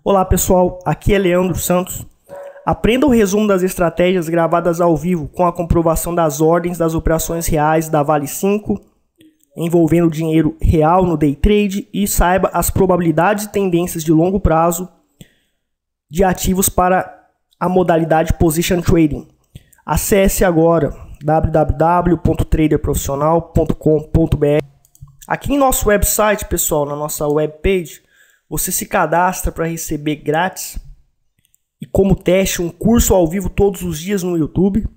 Olá pessoal, aqui é Leandro Santos. Aprenda o resumo das estratégias gravadas ao vivo com a comprovação das ordens das operações reais da Vale 5, envolvendo dinheiro real no day trade, e saiba as probabilidades e tendências de longo prazo de ativos para a modalidade Position Trading. Acesse agora www.traderprofissional.com.br. Aqui em nosso website, pessoal, na nossa webpage, você se cadastra para receber grátis e como teste um curso ao vivo todos os dias no YouTube.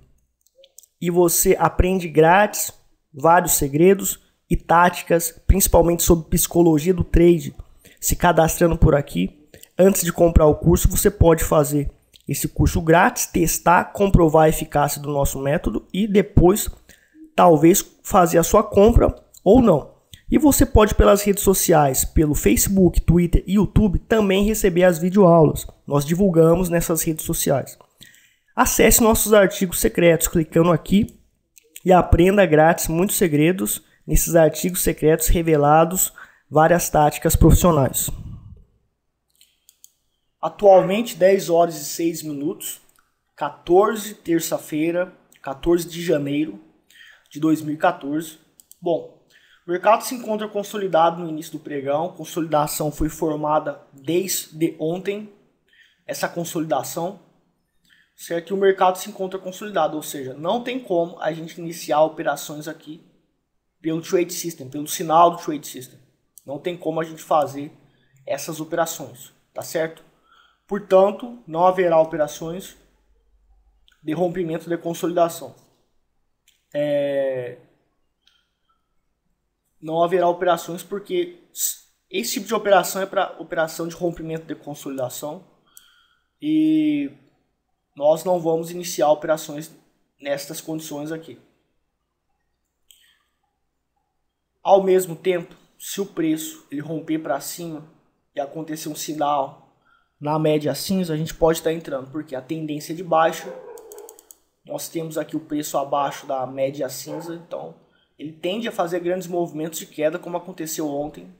E você aprende grátis vários segredos e táticas, principalmente sobre psicologia do trade. Se cadastrando por aqui, antes de comprar o curso, você pode fazer esse curso grátis, testar, comprovar a eficácia do nosso método e depois talvez fazer a sua compra ou não. E você pode pelas redes sociais, pelo Facebook, Twitter e YouTube também receber as videoaulas. Nós divulgamos nessas redes sociais. Acesse nossos artigos secretos clicando aqui e aprenda grátis muitos segredos nesses artigos secretos revelados, várias táticas profissionais. Atualmente 10 horas e 6 minutos, terça-feira, 14 de janeiro de 2014. Bom, o mercado se encontra consolidado no início do pregão. A consolidação foi formada desde ontem. Essa consolidação, certo? E o mercado se encontra consolidado, ou seja, não tem como a gente iniciar operações aqui pelo Trade System, pelo sinal do Trade System. Não tem como a gente fazer essas operações, tá certo? Portanto, não haverá operações de rompimento de consolidação. Não haverá operações porque esse tipo de operação é para operação de rompimento de consolidação e nós não vamos iniciar operações nestas condições aqui. Ao mesmo tempo, se o preço ele romper para cima e acontecer um sinal na média cinza, a gente pode estar entrando, porque a tendência é de baixa. Nós temos aqui o preço abaixo da média cinza, então ele tende a fazer grandes movimentos de queda, como aconteceu ontem.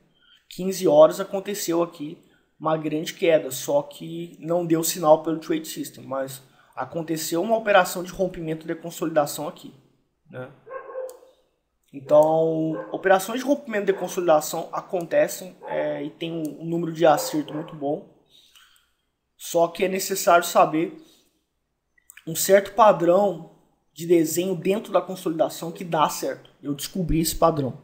15 horas aconteceu aqui uma grande queda, só que não deu sinal pelo Trade System, mas aconteceu uma operação de rompimento de consolidação aqui, né? Então, operações de rompimento de consolidação acontecem e tem um número de acerto muito bom, só que é necessário saber um certo padrão de desenho dentro da consolidação que dá certo. Eu descobri esse padrão.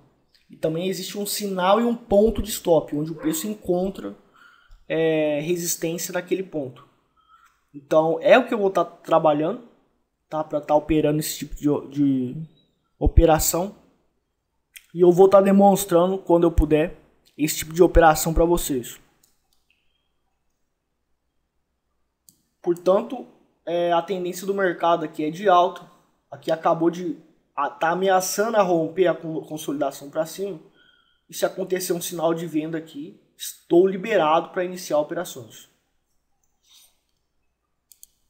E também existe um sinal e um ponto de stop, onde o preço encontra resistência naquele ponto. Então é o que eu vou estar trabalhando, tá? Para estar operando esse tipo de operação. E eu vou estar demonstrando, quando eu puder, esse tipo de operação para vocês. Portanto, a tendência do mercado aqui é de alta. Aqui acabou de tá ameaçando a romper a consolidação para cima. E se acontecer um sinal de venda aqui, estou liberado para iniciar operações.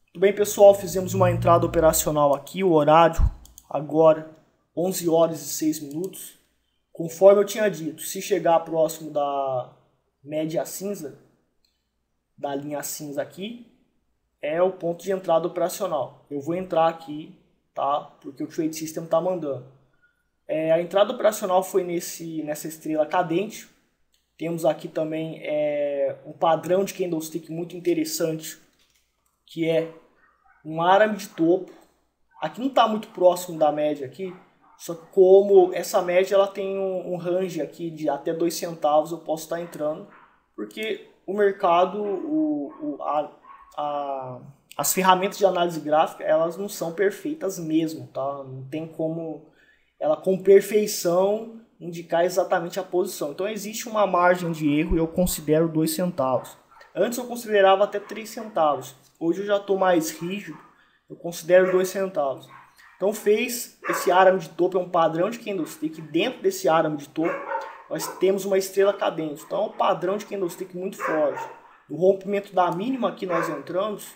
Muito bem, pessoal, fizemos uma entrada operacional aqui. O horário agora 11 horas e 6 minutos. Conforme eu tinha dito, se chegar próximo da média cinza, da linha cinza aqui, é o ponto de entrada operacional. Eu vou entrar aqui, tá? Porque o Trade System está mandando. A entrada operacional foi nessa estrela cadente. Temos aqui também um padrão de candlestick muito interessante, que é um arame de topo. Aqui não está muito próximo da média aqui, só que como essa média ela tem um range aqui de até 2 centavos, eu posso estar entrando, porque o mercado, as ferramentas de análise gráfica, elas não são perfeitas mesmo, tá? Não tem como ela com perfeição indicar exatamente a posição. Então existe uma margem de erro e eu considero 2 centavos. Antes eu considerava até 3 centavos. Hoje eu já estou mais rígido, eu considero 2 centavos. Então fez esse arame de topo, é um padrão de candlestick. Dentro desse arame de topo nós temos uma estrela cadente. Então é um padrão de candlestick muito forte. No rompimento da mínima que nós entramos,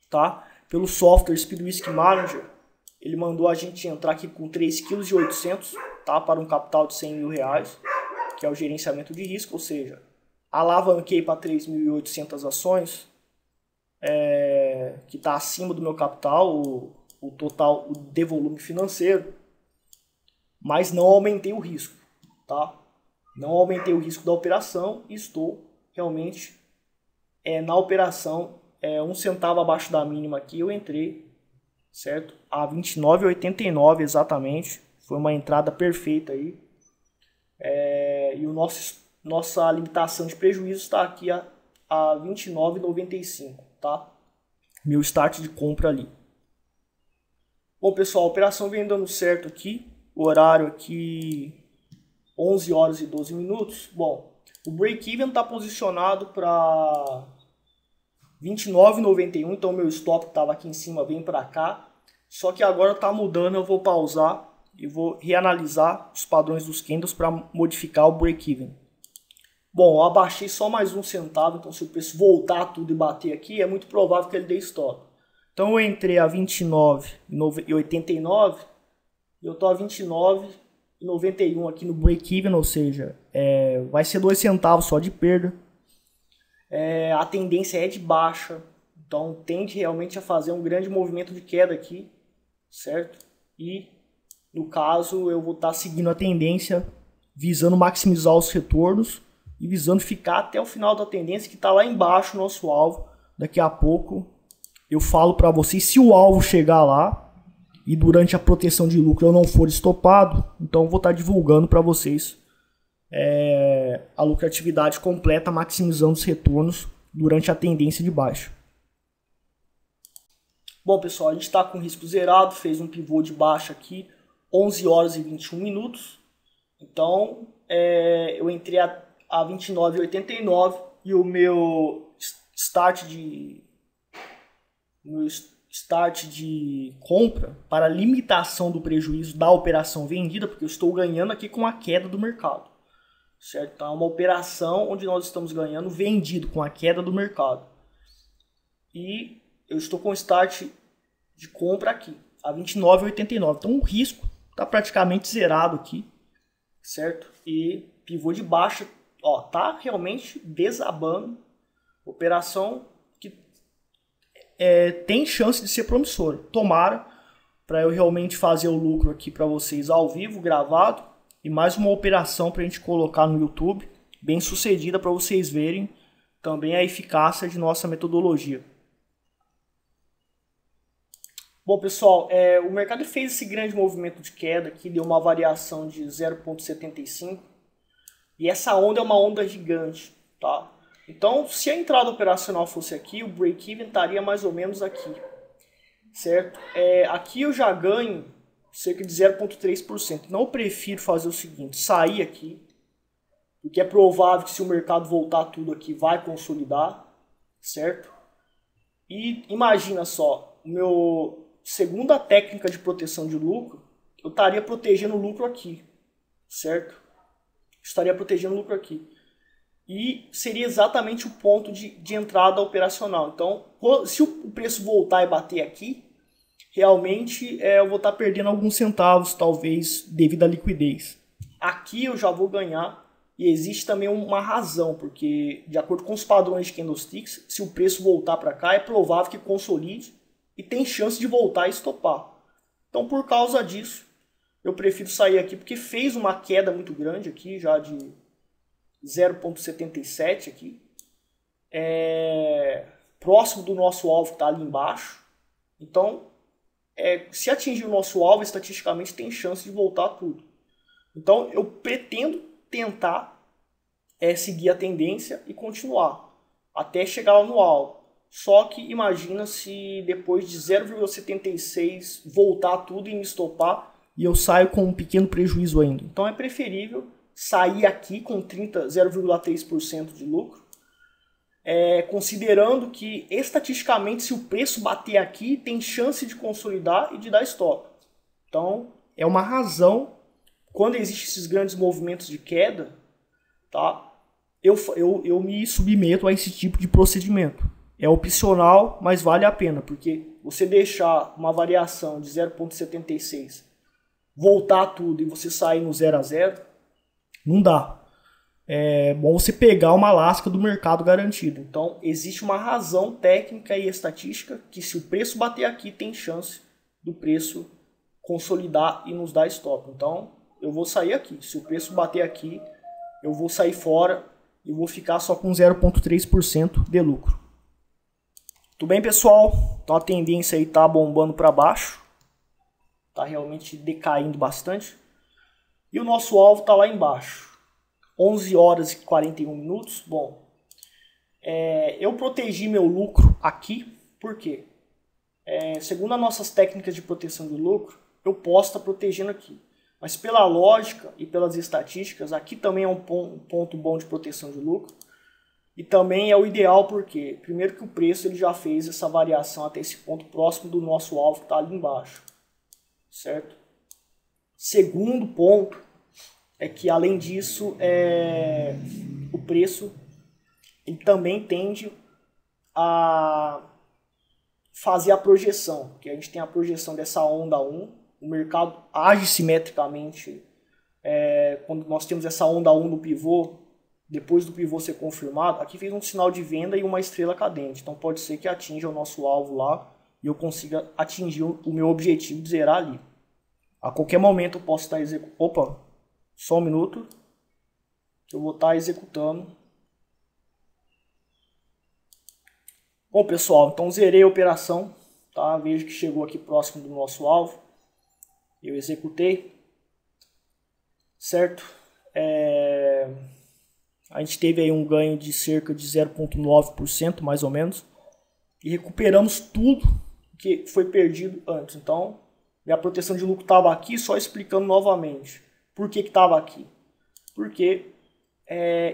tá? Pelo software Speedwisk Manager, ele mandou a gente entrar aqui com 3,8 kg, tá? Para um capital de R$100 mil, que é o gerenciamento de risco, ou seja, alavanquei para 3.800 ações, que está acima do meu capital, o total de volume financeiro, mas não aumentei o risco, tá? Não aumentei o risco da operação e estou realmente na operação 1 centavo abaixo da mínima aqui. Eu entrei, certo? A 29,89 exatamente. Foi uma entrada perfeita aí. E nossa limitação de prejuízo está aqui a 29,95, tá? Meu start de compra ali. Bom, pessoal, a operação vem dando certo aqui. O horário aqui 11 horas e 12 minutos. Bom, o break-even está posicionado para 29,91, então meu stop estava aqui em cima, vem para cá. Só que agora está mudando, eu vou pausar e vou reanalisar os padrões dos candles para modificar o break-even. Bom, eu abaixei só mais 1 centavo, então se o preço voltar tudo e bater aqui, é muito provável que ele dê stop. Então eu entrei a 29,89 e eu estou a 29,91 aqui no break-even, ou seja, vai ser 2 centavos só de perda. A tendência é de baixa, então tende realmente a fazer um grande movimento de queda aqui, certo? E no caso eu vou estar seguindo a tendência, visando maximizar os retornos e visando ficar até o final da tendência, que está lá embaixo o nosso alvo. Daqui a pouco eu falo para vocês, se o alvo chegar lá e durante a proteção de lucro eu não for estopado, então eu vou estar divulgando para vocês a lucratividade completa, maximizando os retornos durante a tendência de baixa. Bom, pessoal, a gente está com risco zerado, fez um pivô de baixa aqui, 11 horas e 21 minutos. Então, eu entrei a 29,89 e o meu start de compra para limitação do prejuízo da operação vendida, porque eu estou ganhando aqui com a queda do mercado. Certo? Então é uma operação onde nós estamos ganhando vendido com a queda do mercado. E eu estou com o start de compra aqui, a 29,89. Então o risco está praticamente zerado aqui, certo? E pivô de baixa, ó, tá realmente desabando. Operação que tem chance de ser promissora. Tomara, para eu realmente fazer o lucro aqui para vocês ao vivo, gravado. E mais uma operação para a gente colocar no YouTube, bem sucedida, para vocês verem também a eficácia de nossa metodologia. Bom, pessoal, o mercado fez esse grande movimento de queda aqui, deu uma variação de 0,75. E essa onda é uma onda gigante, tá? Então, se a entrada operacional fosse aqui, o break-even estaria mais ou menos aqui, certo? Aqui eu já ganho cerca de 0,3%. Então eu prefiro fazer o seguinte, sair aqui, porque é provável que se o mercado voltar tudo aqui, vai consolidar, certo? E imagina só, meu segunda técnica de proteção de lucro, eu estaria protegendo o lucro aqui, certo? Estaria protegendo o lucro aqui. E seria exatamente o ponto de entrada operacional. Então, se o preço voltar e bater aqui, realmente eu vou estar perdendo alguns centavos, talvez, devido à liquidez. Aqui eu já vou ganhar, e existe também uma razão, porque de acordo com os padrões de candlesticks, se o preço voltar para cá, é provável que consolide e tem chance de voltar a estopar. Então, por causa disso, eu prefiro sair aqui, porque fez uma queda muito grande aqui, já de 0,77 aqui. Próximo do nosso alvo que está ali embaixo. Então, se atingir o nosso alvo, estatisticamente tem chance de voltar tudo. Então eu pretendo tentar seguir a tendência e continuar até chegar lá no alvo. Só que imagina se depois de 0,76 voltar tudo e me estopar e eu saio com um pequeno prejuízo ainda. Então é preferível sair aqui com 0,3% de lucro, considerando que estatisticamente se o preço bater aqui tem chance de consolidar e de dar stop. Então é uma razão, quando existem esses grandes movimentos de queda, tá? Eu me submeto a esse tipo de procedimento. É opcional, mas vale a pena, porque você deixar uma variação de 0,76 voltar tudo e você sair no 0 a 0, não dá. é bom você pegar uma lasca do mercado garantido. Então, existe uma razão técnica e estatística que se o preço bater aqui, tem chance do preço consolidar e nos dar stop. Então, eu vou sair aqui. Se o preço bater aqui, eu vou sair fora e vou ficar só com 0,3% de lucro. Tudo bem, pessoal? Então, a tendência aí tá bombando para baixo. Tá realmente decaindo bastante. E o nosso alvo tá lá embaixo. 11 horas e 41 minutos. Bom, eu protegi meu lucro aqui, por quê? Segundo as nossas técnicas de proteção de lucro, eu posso estar protegendo aqui. Mas pela lógica e pelas estatísticas, aqui também é um ponto bom de proteção de lucro. E também é o ideal porque, primeiro que o preço ele já fez essa variação até esse ponto próximo do nosso alvo que está ali embaixo. Certo? Segundo ponto é que, além disso, o preço ele também tende a fazer a projeção, que a gente tem a projeção dessa onda 1, o mercado age simetricamente quando nós temos essa onda 1 no pivô, depois do pivô ser confirmado, aqui fez um sinal de venda e uma estrela cadente, então pode ser que atinja o nosso alvo lá e eu consiga atingir o meu objetivo de zerar ali. A qualquer momento eu posso estar executando. Opa, só um minuto. Eu vou estar executando. Bom, pessoal, então zerei a operação. Tá? Vejo que chegou aqui próximo do nosso alvo. Eu executei. Certo? A gente teve aí um ganho de cerca de 0,9%, mais ou menos. E recuperamos tudo que foi perdido antes. Então, minha proteção de lucro estava aqui, só explicando novamente. Por que estava aqui? Porque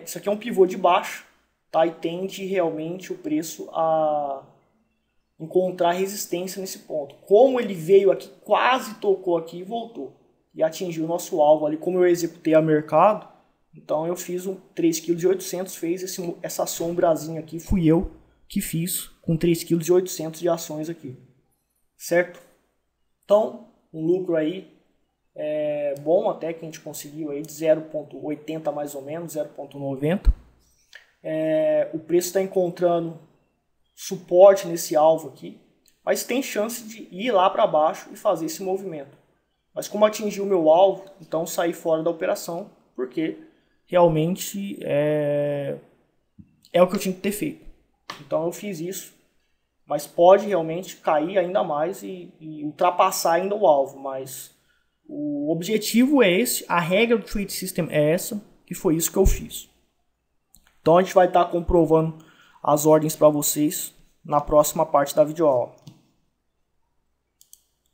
isso aqui é um pivô de baixo, tá? E tende realmente o preço a encontrar resistência nesse ponto. Como ele veio aqui, quase tocou aqui e voltou. E atingiu o nosso alvo ali. Como eu executei a mercado, então eu fiz 3,8 kg, fez essa sombrazinha aqui. Fui eu que fiz com 3,8 kg de ações aqui. Certo? Então, um lucro aí bom até que a gente conseguiu aí de 0,80 mais ou menos, 0,90. O preço está encontrando suporte nesse alvo aqui, mas tem chance de ir lá para baixo e fazer esse movimento. Mas como atingiu o meu alvo, então saí fora da operação, porque realmente é o que eu tinha que ter feito. Então eu fiz isso. Mas pode realmente cair ainda mais e ultrapassar ainda o alvo. Mas o objetivo é esse, a regra do Trade System é essa, que foi isso que eu fiz. Então a gente vai estar comprovando as ordens para vocês na próxima parte da videoaula.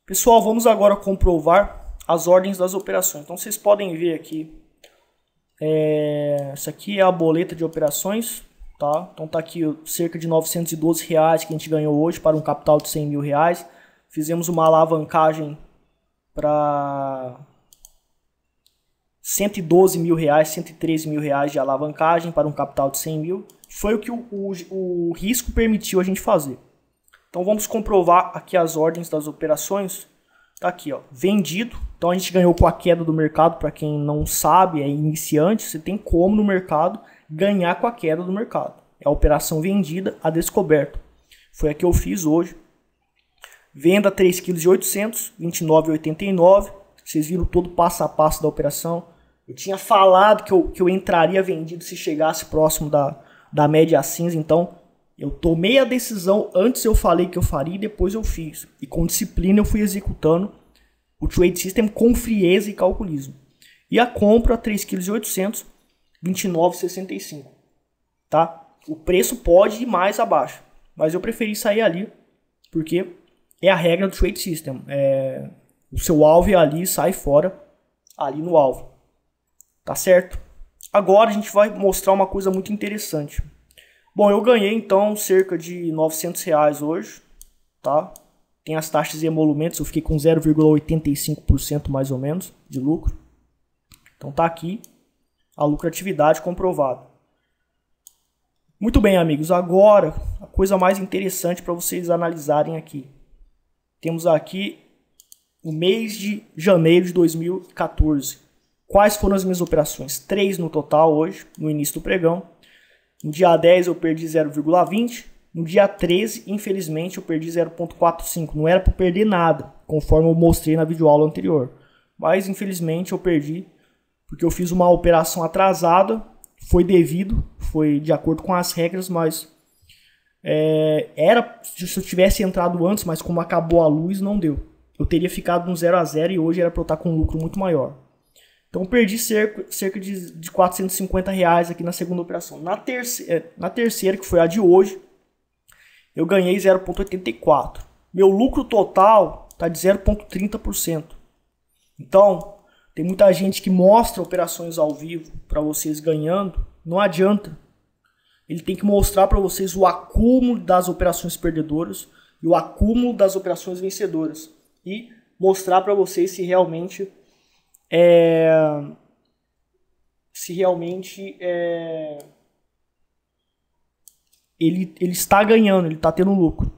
Pessoal, vamos agora comprovar as ordens das operações. Então vocês podem ver aqui, essa aqui é a boleta de operações. Tá? Então tá aqui cerca de R$912 que a gente ganhou hoje para um capital de R$100 mil. Fizemos uma alavancagem para R$112 mil, R$113 mil de alavancagem para um capital de 100 mil. Foi o que o risco permitiu a gente fazer. Então vamos comprovar aqui as ordens das operações. Tá aqui, ó, vendido. Então a gente ganhou com a queda do mercado. Para quem não sabe, é iniciante, você tem como no mercado ganhar com a queda do mercado. É a operação vendida a descoberto. Foi a que eu fiz hoje. Venda 3,8 kg, 29,89. Vocês viram todo o passo a passo da operação. Eu tinha falado que eu entraria vendido se chegasse próximo da média cinza. Então eu tomei a decisão. Antes eu falei que eu faria e depois eu fiz. E com disciplina eu fui executando o Trade System com frieza e calculismo. E a compra 3,8 kg, 29,65, tá? O preço pode ir mais abaixo, mas eu preferi sair ali, porque é a regra do Trade System. O seu alvo é ali, sai fora, ali no alvo, tá certo? Agora a gente vai mostrar uma coisa muito interessante. Bom, eu ganhei então cerca de R$900 hoje, tá? Tem as taxas e emolumentos, eu fiquei com 0,85% mais ou menos de lucro. Então tá aqui a lucratividade comprovada. Muito bem, amigos. Agora, a coisa mais interessante para vocês analisarem aqui. Temos aqui o mês de janeiro de 2014. Quais foram as minhas operações? 3 no total hoje, no início do pregão. No dia 10 eu perdi 0,20. No dia 13, infelizmente, eu perdi 0,45. Não era para perder nada, conforme eu mostrei na videoaula anterior. Mas, infelizmente, eu perdi porque eu fiz uma operação atrasada. Foi devido, foi de acordo com as regras, mas era se eu tivesse entrado antes, mas como acabou a luz, não deu. Eu teria ficado no 0 a 0 e hoje era para eu estar com um lucro muito maior. Então perdi cerca de R$450 aqui na segunda operação. Na terceira, que foi a de hoje, eu ganhei 0,84. Meu lucro total está de 0,30%. Então, tem muita gente que mostra operações ao vivo para vocês ganhando. Não adianta. Ele tem que mostrar para vocês o acúmulo das operações perdedoras e o acúmulo das operações vencedoras. E mostrar para vocês se realmente ele está ganhando, ele está tendo lucro,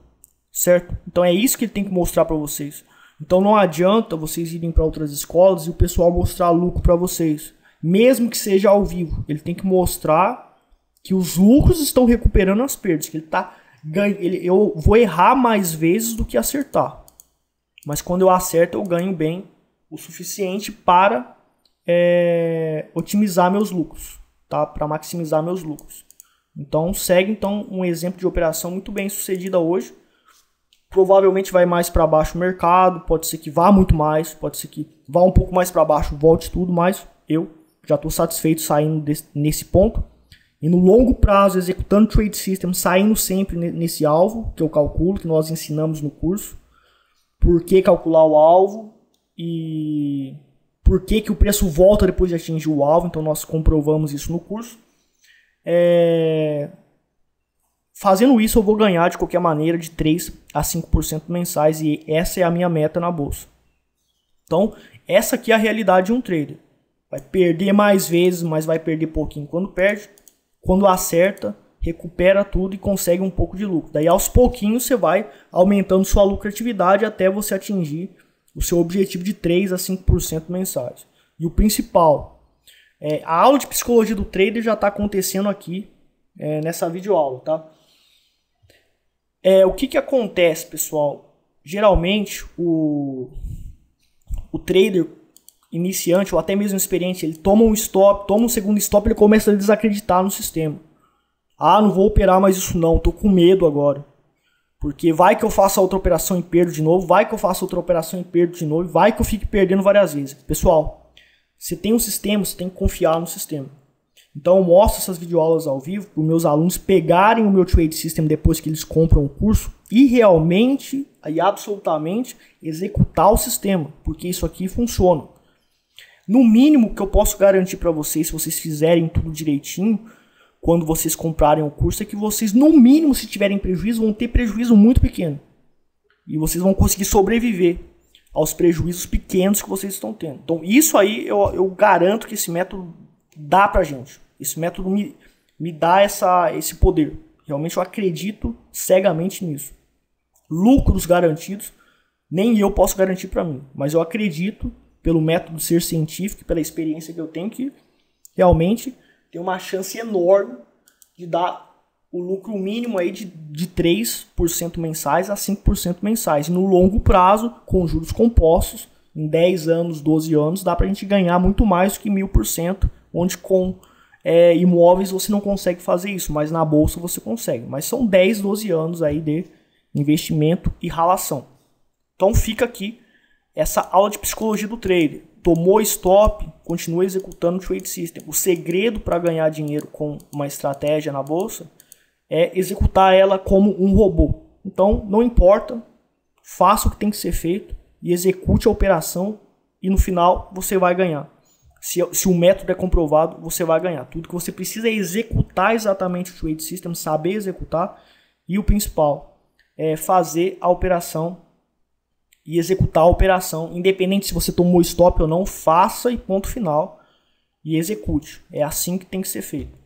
certo? Então é isso que ele tem que mostrar para vocês. Então não adianta vocês irem para outras escolas e o pessoal mostrar lucro para vocês, mesmo que seja ao vivo. Ele tem que mostrar que os lucros estão recuperando as perdas, que ele está ganhando. Eu vou errar mais vezes do que acertar, mas quando eu acerto eu ganho bem o suficiente para otimizar meus lucros, tá? Para maximizar meus lucros. Então segue um exemplo de operação muito bem sucedida hoje. Provavelmente vai mais para baixo o mercado, pode ser que vá muito mais, pode ser que vá um pouco mais para baixo, volte tudo, mas eu já estou satisfeito saindo nesse ponto. E no longo prazo, executando Trade System, saindo sempre nesse alvo que eu calculo, que nós ensinamos no curso. Por que calcular o alvo e por que o preço volta depois de atingir o alvo. Então nós comprovamos isso no curso. Fazendo isso eu vou ganhar de qualquer maneira de 3 a 5% mensais e essa é a minha meta na bolsa. Então essa aqui é a realidade de um trader. Vai perder mais vezes, mas vai perder pouquinho quando perde. Quando acerta, recupera tudo e consegue um pouco de lucro. Daí aos pouquinhos você vai aumentando sua lucratividade até você atingir o seu objetivo de 3 a 5% mensais. E o principal, a aula de psicologia do trader já está acontecendo aqui nessa videoaula, tá? O que acontece, pessoal? Geralmente o trader iniciante ou até mesmo experiente, ele toma um stop, toma um segundo stop, ele começa a desacreditar no sistema. Ah, não vou operar mais isso não, tô com medo agora. Porque vai que eu faça outra operação e perdo de novo, vai que eu faça outra operação e perdo de novo, vai que eu fique perdendo várias vezes. Pessoal, você tem um sistema, você tem que confiar no sistema. Então eu mostro essas videoaulas ao vivo para os meus alunos pegarem o meu Trade System depois que eles compram o curso e realmente e absolutamente executar o sistema, porque isso aqui funciona. No mínimo que eu posso garantir para vocês, se vocês fizerem tudo direitinho, quando vocês comprarem o curso, é que vocês, no mínimo, se tiverem prejuízo, vão ter prejuízo muito pequeno. E vocês vão conseguir sobreviver aos prejuízos pequenos que vocês estão tendo. Então, isso aí eu garanto que esse método dá pra gente. Esse método me dá esse poder. Realmente eu acredito cegamente nisso. Lucros garantidos, nem eu posso garantir para mim. Mas eu acredito, pelo método ser científico, pela experiência que eu tenho, que realmente tem uma chance enorme de dar o lucro mínimo aí de 3% mensais a 5% mensais. E no longo prazo, com juros compostos, em 10 anos, 12 anos, dá para a gente ganhar muito mais do que 1000%, onde com imóveis você não consegue fazer isso, mas na bolsa você consegue. Mas são 10, 12 anos aí de investimento e ralação. Então fica aqui essa aula de psicologia do trader. Tomou stop, continua executando o Trade System. O segredo para ganhar dinheiro com uma estratégia na bolsa é executar ela como um robô. Então, não importa, faça o que tem que ser feito e execute a operação e no final você vai ganhar. Se o método é comprovado, você vai ganhar. Tudo que você precisa é executar exatamente o Trade System, saber executar e o principal é fazer a operação e executar a operação, independente se você tomou stop ou não, faça e ponto final e execute. É assim que tem que ser feito.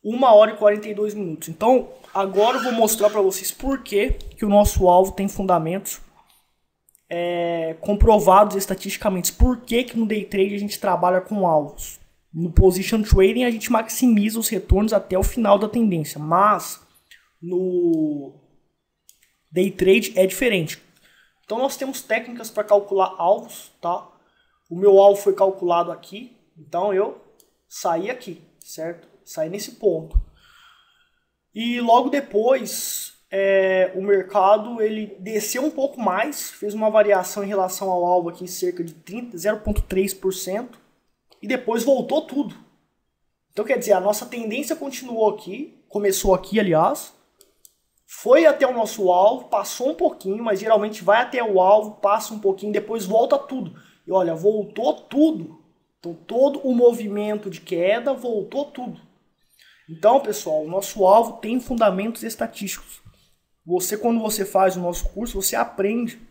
1h42. Então, agora eu vou mostrar para vocês por que o nosso alvo tem fundamentos comprovados estatisticamente. Por que no day trade a gente trabalha com alvos? No position trading a gente maximiza os retornos até o final da tendência, mas no day trade é diferente. Então nós temos técnicas para calcular alvos, tá? O meu alvo foi calculado aqui, então eu saí aqui, certo? Saí nesse ponto. E logo depois o mercado ele desceu um pouco mais, fez uma variação em relação ao alvo aqui, cerca de 0,3%, e depois voltou tudo. Então quer dizer, a nossa tendência continuou aqui, começou aqui aliás, foi até o nosso alvo, passou um pouquinho, mas geralmente vai até o alvo, passa um pouquinho, depois volta tudo. E olha, voltou tudo. Então todo o movimento de queda voltou tudo. Então pessoal, o nosso alvo tem fundamentos estatísticos. Quando você faz o nosso curso, você aprende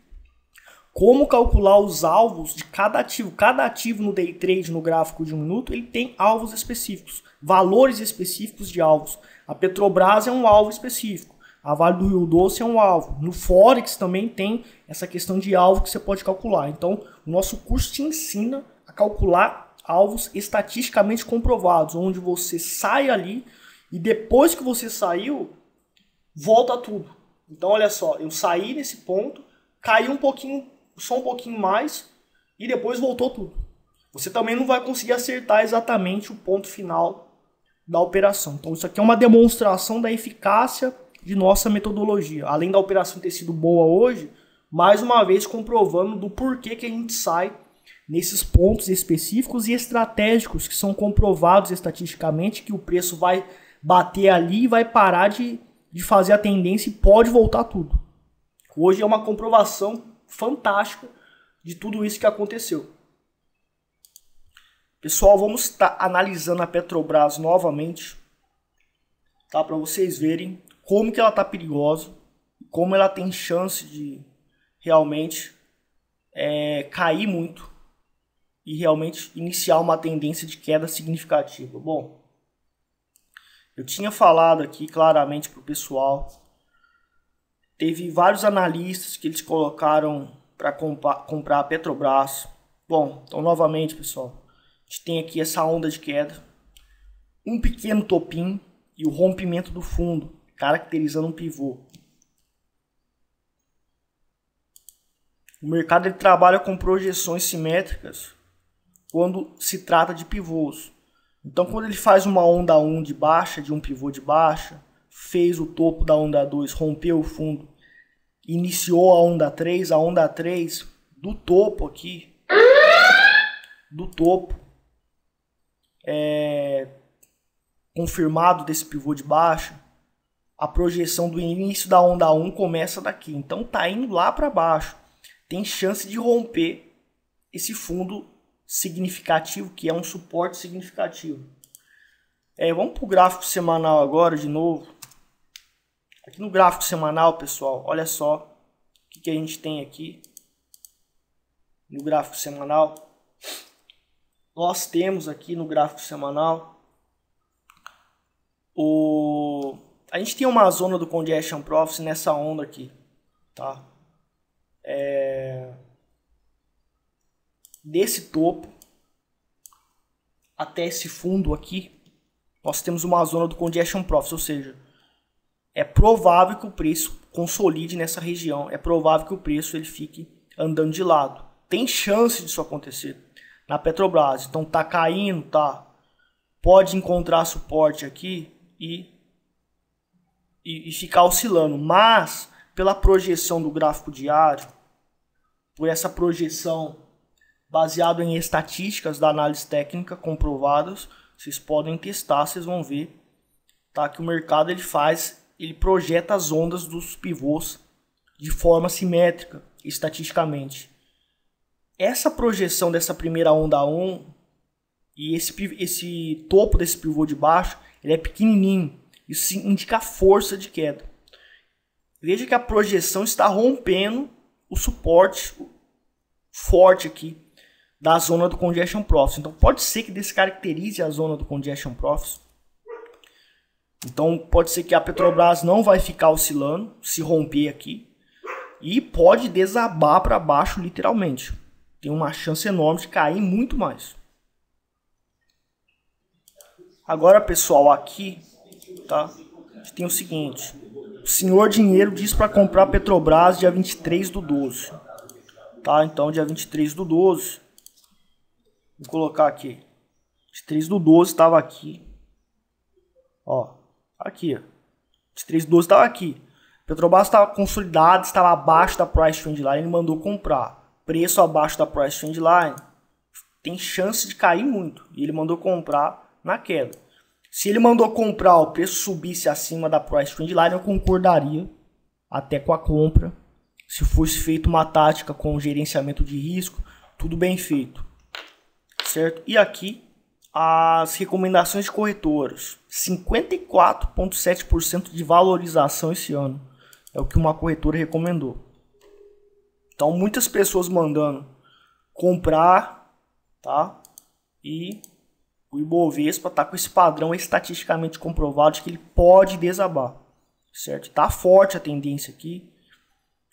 como calcular os alvos de cada ativo. Cada ativo no day trade, no gráfico de 1 minuto, ele tem alvos específicos, valores específicos de alvos. A Petrobras é um alvo específico, a Vale do Rio Doce é um alvo. No Forex também tem essa questão de alvo que você pode calcular. Então, o nosso curso te ensina a calcular alvos estatisticamente comprovados, onde você sai ali e depois que você saiu, volta tudo. Então, olha só, eu saí nesse ponto, caí um pouquinho, só um pouquinho mais e depois voltou tudo. Você também não vai conseguir acertar exatamente o ponto final da operação. Então, isso aqui é uma demonstração da eficácia de nossa metodologia. Além da operação ter sido boa hoje, mais uma vez comprovando do porquê que a gente sai nesses pontos específicos e estratégicos que são comprovados estatisticamente que o preço vai bater ali e vai parar de fazer a tendência e pode voltar tudo. Hoje é uma comprovação fantástica de tudo isso que aconteceu. Pessoal, vamos estar analisando a Petrobras novamente, tá? Para vocês verem como que ela está perigosa, como ela tem chance de realmente cair muito e realmente iniciar uma tendência de queda significativa. Bom, eu tinha falado aqui claramente para o pessoal, teve vários analistas que eles colocaram para comprar a Petrobras. Bom, então novamente, pessoal, a gente tem aqui essa onda de queda, um pequeno topinho e o rompimento do fundo, caracterizando um pivô. O mercado ele trabalha com projeções simétricas quando se trata de pivôs. Então, quando ele faz uma onda 1 de baixa, de um pivô de baixa, fez o topo da onda 2, rompeu o fundo, iniciou a onda 3 do topo aqui, do topo, confirmado desse pivô de baixa, a projeção do início da onda 1 começa daqui. Então, tá indo lá para baixo. Tem chance de romper esse fundo significativo, que é um suporte significativo. Vamos para o gráfico semanal agora de novo. Aqui no gráfico semanal, pessoal, olha só o que a gente tem aqui no gráfico semanal. Nós temos aqui no gráfico semanal a gente tem uma zona do Congestion Profit nessa onda aqui, tá? Desse topo até esse fundo aqui, nós temos uma zona do Congestion Profit, ou seja, é provável que o preço consolide nessa região, é provável que o preço ele fique andando de lado. Tem chance disso acontecer na Petrobras, então tá caindo, tá? Pode encontrar suporte aqui e ficar oscilando, mas pela projeção do gráfico diário, por essa projeção baseado em estatísticas da análise técnica comprovadas, vocês podem testar, vocês vão ver, tá, que o mercado ele projeta as ondas dos pivôs de forma simétrica, estatisticamente. Essa projeção dessa primeira onda 1 e esse topo desse pivô de baixo, ele é pequenininho, isso indica força de queda. Veja que a projeção está rompendo o suporte forte aqui da zona do Congestion Profit. Então pode ser que descaracterize a zona do Congestion Profit. Então pode ser que a Petrobras não vai ficar oscilando se romper aqui. E pode desabar para baixo literalmente. Tem uma chance enorme de cair muito mais. Agora, pessoal, aqui, tá? A gente tem o seguinte. O senhor dinheiro diz para comprar Petrobras dia 23/12. Tá? Então, dia 23/12. Vou colocar aqui. 23/12 estava aqui. Ó, aqui, ó. 23/12 estava aqui. Petrobras estava consolidado, estava abaixo da price trend line, ele mandou comprar. Preço abaixo da price trend line, tem chance de cair muito. E ele mandou comprar na queda. Se ele mandou comprar, o preço subisse acima da price trend line, eu concordaria até com a compra. Se fosse feita uma tática com gerenciamento de risco, tudo bem feito. Certo? E aqui, as recomendações de corretoras. 54,7% de valorização esse ano. É o que uma corretora recomendou. Então, muitas pessoas mandando comprar, tá? E o Ibovespa está com esse padrão estatisticamente comprovado de que ele pode desabar, certo? Tá forte a tendência aqui,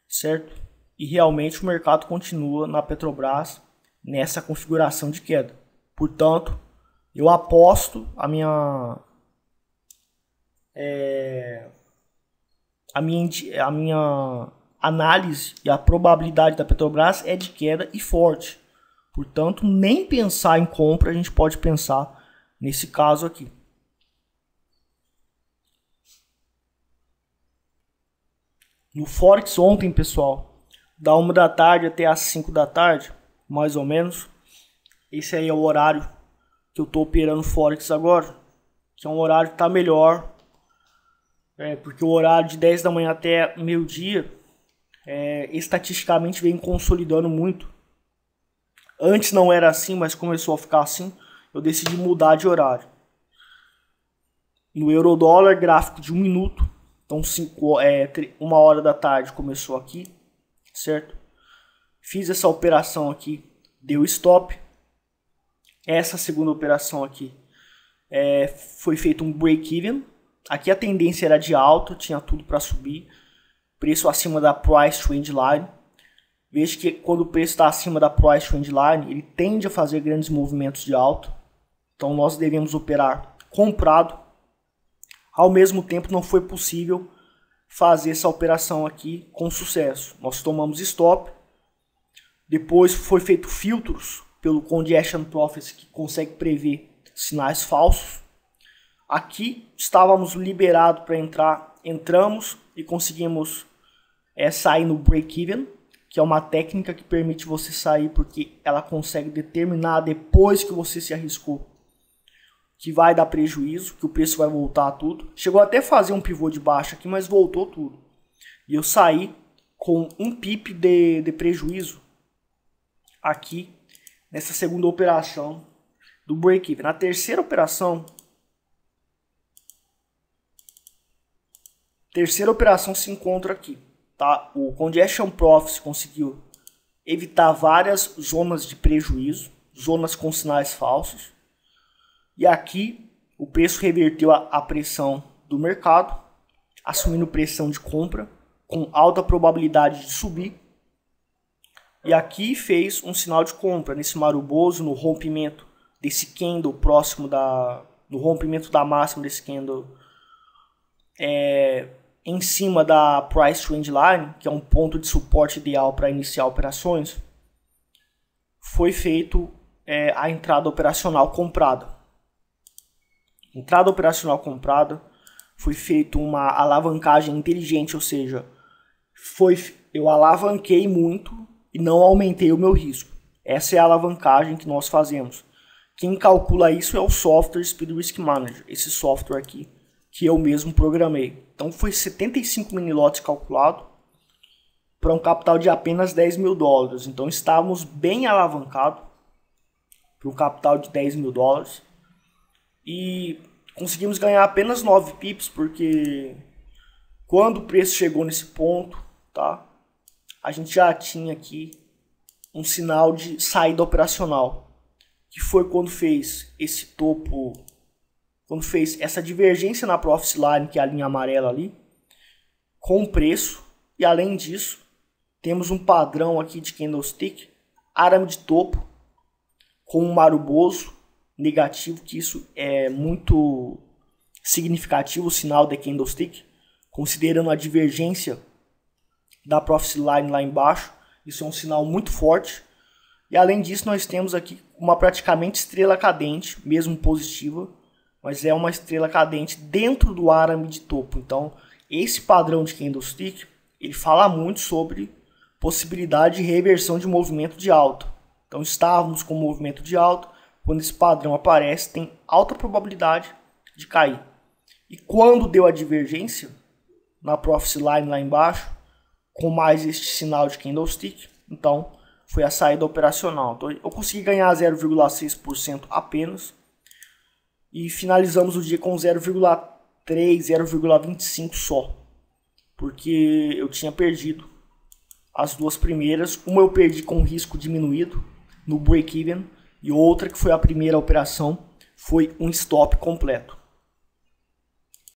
certo? E realmente o mercado continua na Petrobras nessa configuração de queda. Portanto, eu aposto a minha análise e a probabilidade da Petrobras é de queda e forte. Portanto, nem pensar em compra a gente pode pensar nesse caso aqui. No Forex ontem, pessoal, da 1 da tarde até as 5 da tarde, mais ou menos. Esse aí é o horário que eu estou operando Forex agora, que é um horário que está melhor. Porque o horário de 10 da manhã até meio-dia, estatisticamente vem consolidando muito. Antes não era assim, mas começou a ficar assim. Eu decidi mudar de horário. No Eurodólar, gráfico de 1 minuto. Então, 1 hora da tarde começou aqui, certo? Fiz essa operação aqui, deu stop. Essa segunda operação aqui foi feito um break-even. Aqui a tendência era de alta, tinha tudo para subir. Preço acima da price trend line. Veja que quando o preço está acima da price trend line, ele tende a fazer grandes movimentos de alta. Então nós devemos operar comprado. Ao mesmo tempo não foi possível fazer essa operação aqui com sucesso. Nós tomamos stop. Depois foi feito filtros pelo Congestion Prophecy, que consegue prever sinais falsos. Aqui estávamos liberados para entrar. Entramos e conseguimos sair no break-even, que é uma técnica que permite você sair porque ela consegue determinar depois que você se arriscou que vai dar prejuízo, que o preço vai voltar a tudo. Chegou até a fazer um pivô de baixa aqui, mas voltou tudo. E eu saí com 1 pip de prejuízo aqui nessa segunda operação do break-even. Na terceira operação se encontra aqui. Tá? O Congestion Prophecy conseguiu evitar várias zonas de prejuízo, zonas com sinais falsos. E aqui o preço reverteu a pressão do mercado, assumindo pressão de compra, com alta probabilidade de subir. E aqui fez um sinal de compra nesse maruboso, no rompimento desse candle próximo no rompimento da máxima desse candle em cima da price trend line, que é um ponto de suporte ideal para iniciar operações. Foi feito a entrada operacional comprada. Entrada operacional comprada, foi feita uma alavancagem inteligente, ou seja, eu alavanquei muito e não aumentei o meu risco. Essa é a alavancagem que nós fazemos. Quem calcula isso é o software Speed Risk Manager, esse software aqui que eu mesmo programei. Então foi 75 mini lotes calculado para um capital de apenas $10 mil. Então estávamos bem alavancados para um capital de $10 mil. E conseguimos ganhar apenas 9 pips, porque quando o preço chegou nesse ponto, tá, a gente já tinha aqui um sinal de saída operacional, que foi quando fez esse topo, quando fez essa divergência na Profit Line, que é a linha amarela ali, com o preço, e além disso, temos um padrão aqui de candlestick, arame de topo, com um maruboso negativo, que isso é muito significativo, o sinal de candlestick, considerando a divergência da Profit Line lá embaixo, isso é um sinal muito forte. E além disso, nós temos aqui uma praticamente estrela cadente, mesmo positiva, mas é uma estrela cadente dentro do arame de topo. Então, esse padrão de candlestick, ele fala muito sobre possibilidade de reversão de movimento de alta. Então, estávamos com movimento de alta, quando esse padrão aparece, tem alta probabilidade de cair. E quando deu a divergência, na Profit Line lá embaixo, com mais este sinal de candlestick, então foi a saída operacional. Então, eu consegui ganhar 0,6% apenas e finalizamos o dia com 0,3, 0,25 só, porque eu tinha perdido as duas primeiras. Uma eu perdi com risco diminuído no break-even e outra, que foi a primeira operação, foi um stop completo.